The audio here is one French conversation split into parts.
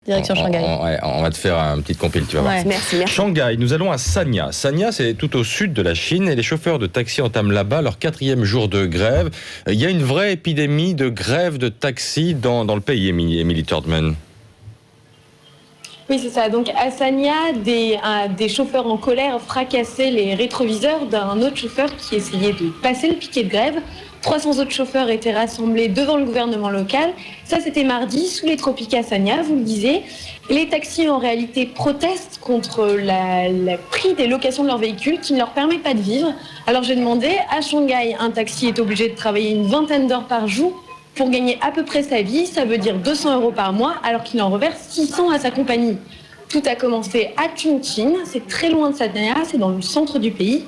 direction Shanghai. On va te faire un petit compil, tu vas voir. Merci. Shanghai, nous allons à Sanya. Sanya, c'est tout au sud de la Chine et les chauffeurs de taxi entament là-bas leur 4e jour de grève. Il y a une vraie épidémie de grève de taxi dans le pays, Emily Turdman. Oui, c'est ça. Donc à Sanya, des chauffeurs en colère fracassaient les rétroviseurs d'un autre chauffeur qui essayait de passer le piquet de grève. 300 autres chauffeurs étaient rassemblés devant le gouvernement local. Ça, c'était mardi, sous les tropiques à Sanya, vous le disiez. Les taxis, en réalité, protestent contre le prix des locations de leurs véhicules qui ne leur permet pas de vivre. Alors j'ai demandé, à Shanghai, un taxi est obligé de travailler une vingtaine d'heures par jour pour gagner à peu près sa vie. Ça veut dire 200 € par mois, alors qu'il en reverse 600 à sa compagnie. Tout a commencé à Chongqing, c'est très loin de Sanya, c'est dans le centre du pays.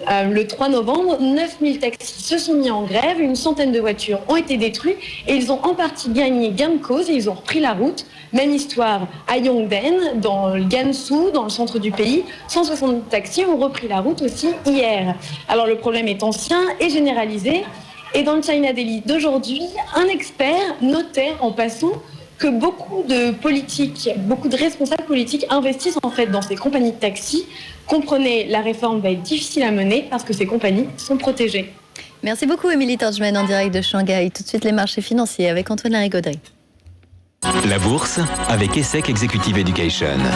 Le 3 novembre, 9000 taxis se sont mis en grève, une centaine de voitures ont été détruites et ils ont en partie gagné gain de cause et ils ont repris la route. Même histoire à Yongden, dans le Gansu, dans le centre du pays. 160 taxis ont repris la route aussi hier. Alors le problème est ancien et généralisé. Et dans le China Daily d'aujourd'hui, un expert notait en passant que beaucoup de responsables politiques investissent en fait dans ces compagnies de taxi. Comprenez, la réforme va être difficile à mener parce que ces compagnies sont protégées. Merci beaucoup, Emily Turdman, en direct de Shanghai. Tout de suite, les marchés financiers avec Antoine Larigauderie. La bourse avec ESSEC Executive Education.